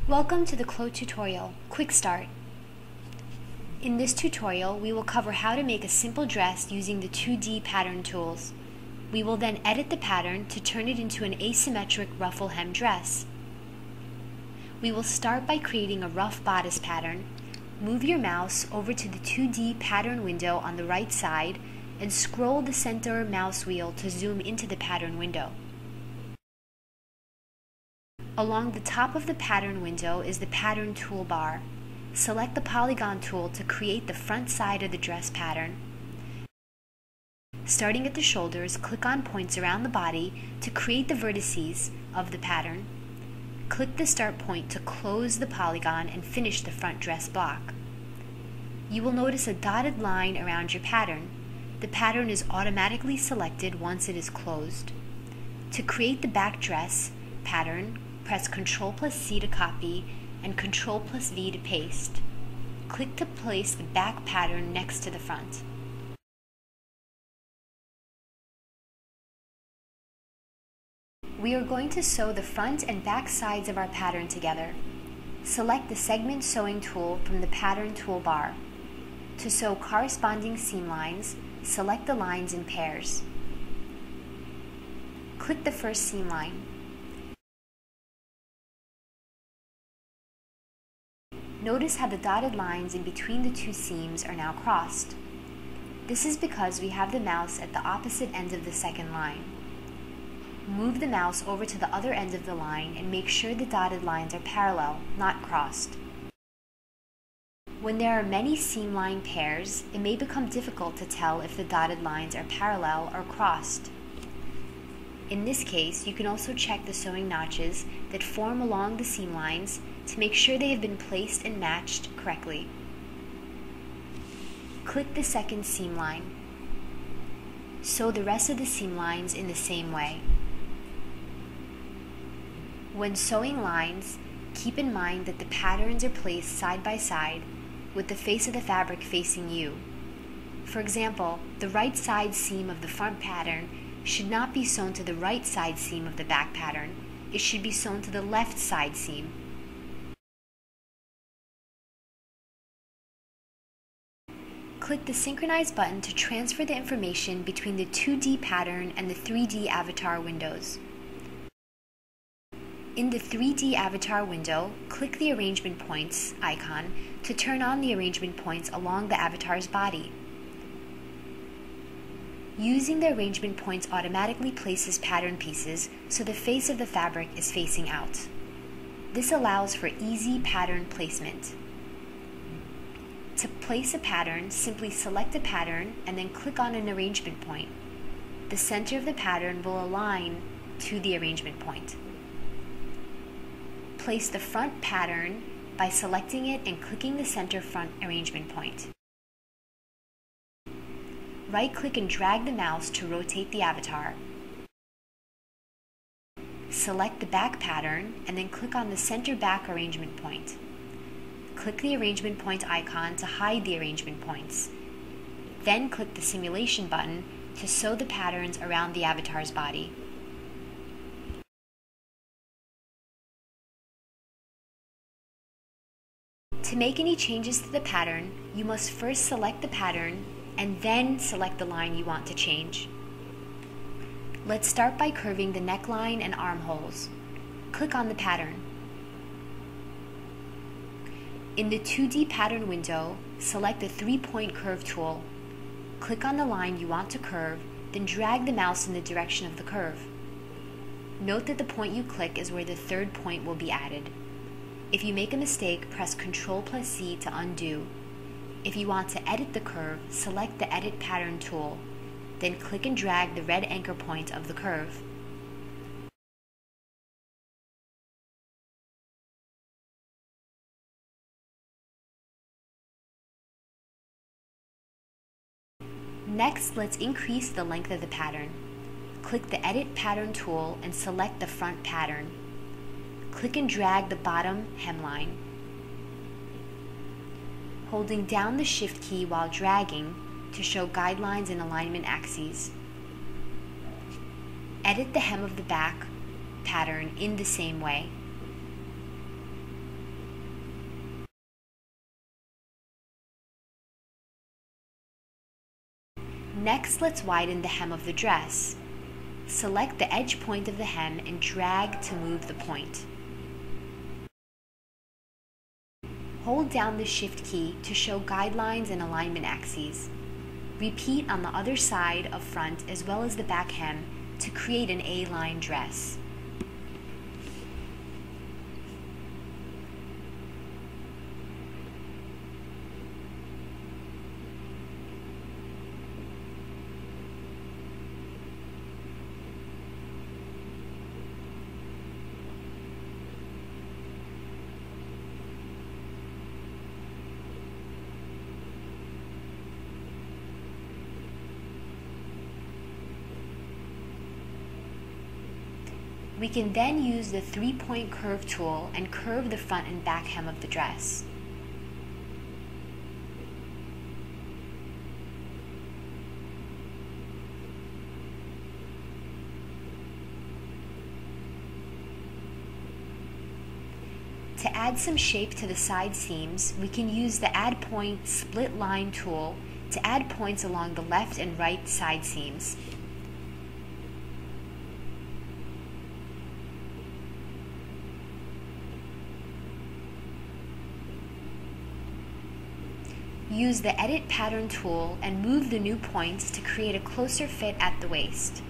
Welcome to the Clo tutorial, Quick Start. In this tutorial, we will cover how to make a simple dress using the 2D pattern tools. We will then edit the pattern to turn it into an asymmetric ruffle hem dress. We will start by creating a rough bodice pattern. Move your mouse over to the 2D pattern window on the right side and scroll the center mouse wheel to zoom into the pattern window. Along the top of the pattern window is the pattern toolbar. Select the polygon tool to create the front side of the dress pattern. Starting at the shoulders, click on points around the body to create the vertices of the pattern. Click the start point to close the polygon and finish the front dress block. You will notice a dotted line around your pattern. The pattern is automatically selected once it is closed. To create the back dress pattern, press Ctrl+C to copy and Ctrl+V to paste. Click to place the back pattern next to the front. We are going to sew the front and back sides of our pattern together. Select the segment sewing tool from the pattern toolbar. To sew corresponding seam lines, select the lines in pairs. Click the first seam line. Notice how the dotted lines in between the two seams are now crossed. This is because we have the mouse at the opposite end of the second line. Move the mouse over to the other end of the line and make sure the dotted lines are parallel, not crossed. When there are many seam line pairs, it may become difficult to tell if the dotted lines are parallel or crossed. In this case, you can also check the sewing notches that form along the seam lines to make sure they have been placed and matched correctly. Click the second seam line. Sew the rest of the seam lines in the same way. When sewing lines, keep in mind that the patterns are placed side by side with the face of the fabric facing you. For example, the right side seam of the front pattern should not be sewn to the right side seam of the back pattern. It should be sewn to the left side seam. Click the Synchronize button to transfer the information between the 2D pattern and the 3D avatar windows. In the 3D avatar window, click the Arrangement Points icon to turn on the arrangement points along the avatar's body. Using the arrangement points automatically places pattern pieces so the face of the fabric is facing out. This allows for easy pattern placement. To place a pattern, simply select a pattern and then click on an arrangement point. The center of the pattern will align to the arrangement point. Place the front pattern by selecting it and clicking the center front arrangement point. Right-click and drag the mouse to rotate the avatar. Select the back pattern and then click on the center back arrangement point. Click the arrangement point icon to hide the arrangement points. Then click the simulation button to sew the patterns around the avatar's body. To make any changes to the pattern, you must first select the pattern and then select the line you want to change. Let's start by curving the neckline and armholes. Click on the pattern. In the 2D pattern window, select the 3-point curve tool. Click on the line you want to curve, then drag the mouse in the direction of the curve. Note that the point you click is where the third point will be added. If you make a mistake, press Ctrl+C to undo. If you want to edit the curve, select the Edit Pattern tool, then click and drag the red anchor point of the curve. Next, let's increase the length of the pattern. Click the Edit Pattern tool and select the front pattern. Click and drag the bottom hemline. Holding down the Shift key while dragging to show guidelines and alignment axes. Edit the hem of the back pattern in the same way. Next, let's widen the hem of the dress. Select the edge point of the hem and drag to move the point. Hold down the Shift key to show guidelines and alignment axes. Repeat on the other side of front as well as the back hem to create an A-line dress. We can then use the 3-point curve tool and curve the front and back hem of the dress. To add some shape to the side seams, we can use the Add Point Split Line tool to add points along the left and right side seams. Use the Edit Pattern tool and move the new points to create a closer fit at the waist.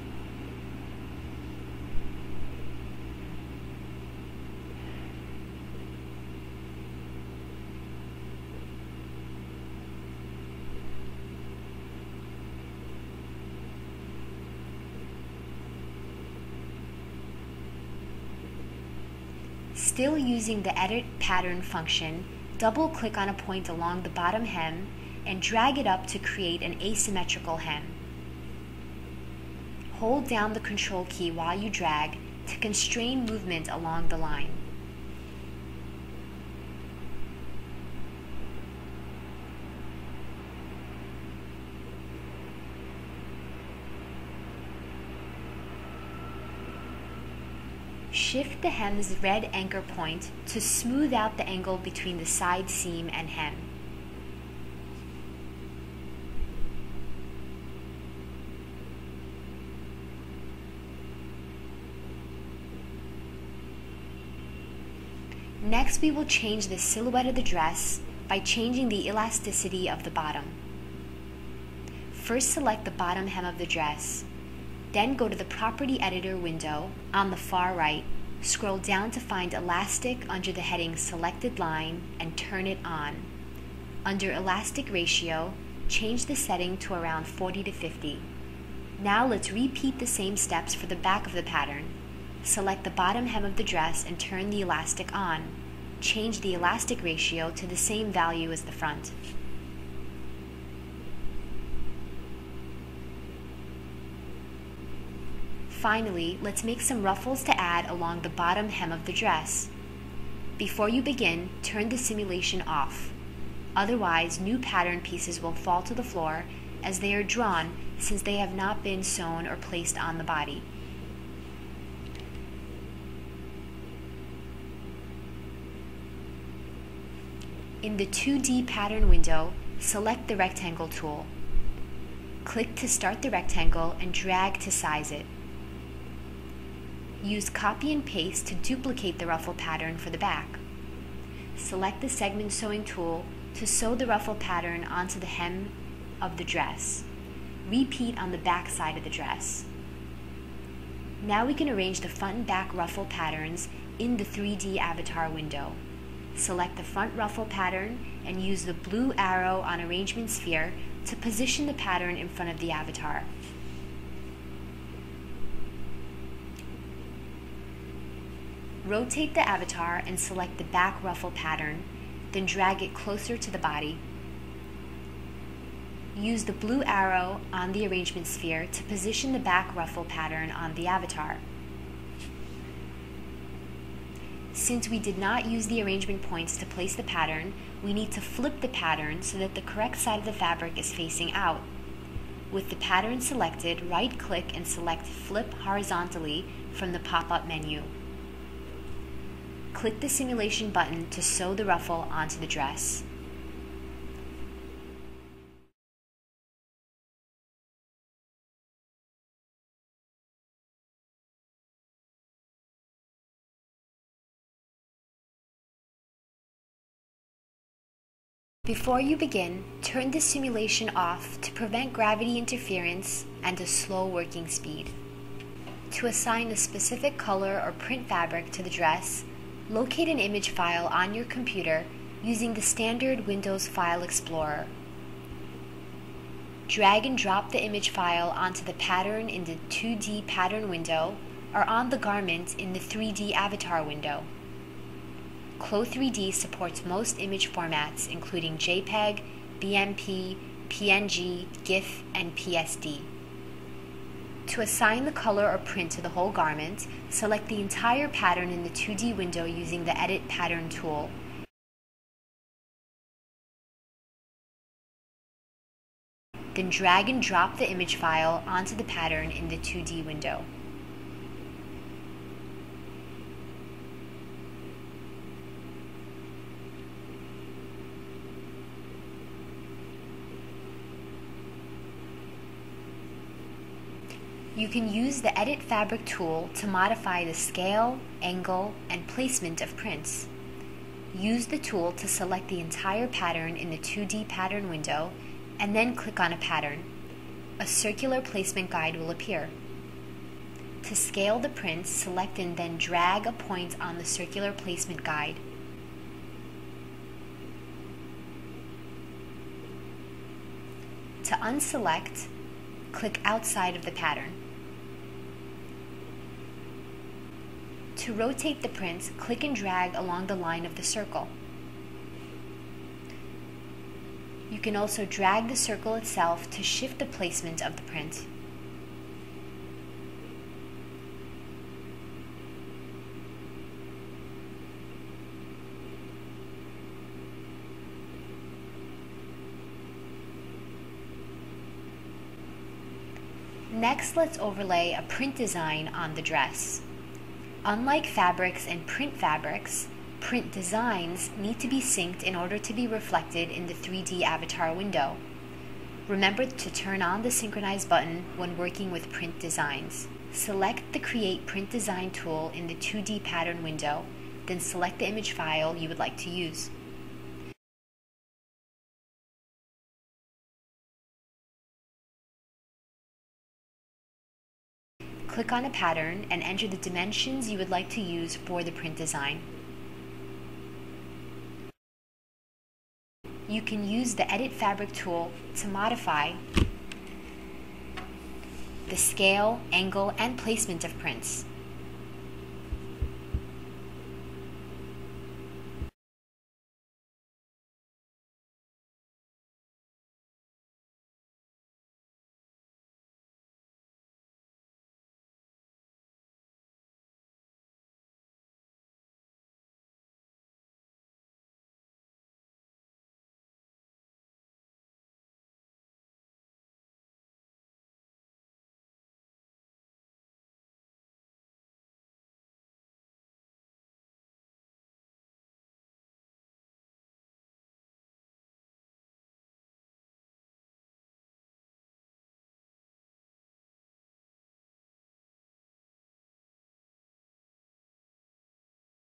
Still using the Edit Pattern function, double-click on a point along the bottom hem and drag it up to create an asymmetrical hem. Hold down the Control key while you drag to constrain movement along the line. Shift the hem's red anchor point to smooth out the angle between the side seam and hem. Next, we will change the silhouette of the dress by changing the elasticity of the bottom. First, select the bottom hem of the dress. Then go to the Property Editor window on the far right, scroll down to find Elastic under the heading Selected Line and turn it on. Under Elastic Ratio, change the setting to around 40 to 50. Now let's repeat the same steps for the back of the pattern. Select the bottom hem of the dress and turn the elastic on. Change the elastic ratio to the same value as the front. Finally, let's make some ruffles to add along the bottom hem of the dress. Before you begin, turn the simulation off. Otherwise, new pattern pieces will fall to the floor as they are drawn since they have not been sewn or placed on the body. In the 2D pattern window, select the rectangle tool. Click to start the rectangle and drag to size it. Use copy and paste to duplicate the ruffle pattern for the back. Select the segment sewing tool to sew the ruffle pattern onto the hem of the dress. Repeat on the back side of the dress. Now we can arrange the front and back ruffle patterns in the 3D avatar window. Select the front ruffle pattern and use the blue arrow on Arrangement Sphere to position the pattern in front of the avatar. Rotate the avatar and select the back ruffle pattern, then drag it closer to the body. Use the blue arrow on the Arrangement Sphere to position the back ruffle pattern on the avatar. Since we did not use the arrangement points to place the pattern, we need to flip the pattern so that the correct side of the fabric is facing out. With the pattern selected, right-click and select Flip Horizontally from the pop-up menu. Click the simulation button to sew the ruffle onto the dress. Before you begin, turn the simulation off to prevent gravity interference and a slow working speed. To assign a specific color or print fabric to the dress, locate an image file on your computer using the standard Windows File Explorer. Drag and drop the image file onto the pattern in the 2D pattern window or on the garment in the 3D avatar window. Clo3D supports most image formats including JPEG, BMP, PNG, GIF, and PSD. To assign the color or print to the whole garment, select the entire pattern in the 2D window using the Edit Pattern tool. Then drag and drop the image file onto the pattern in the 2D window. You can use the Edit Fabric tool to modify the scale, angle, and placement of prints. Use the tool to select the entire pattern in the 2D pattern window and then click on a pattern. A circular placement guide will appear. To scale the prints, select and then drag a point on the circular placement guide. To unselect, click outside of the pattern. To rotate the prints, click and drag along the line of the circle. You can also drag the circle itself to shift the placement of the print. Next, let's overlay a print design on the dress. Unlike fabrics and print fabrics, print designs need to be synced in order to be reflected in the 3D avatar window. Remember to turn on the Synchronize button when working with print designs. Select the Create Print Design tool in the 2D pattern window, then select the image file you would like to use. Click on a pattern and enter the dimensions you would like to use for the print design. You can use the Edit Fabric tool to modify the scale, angle, and placement of prints.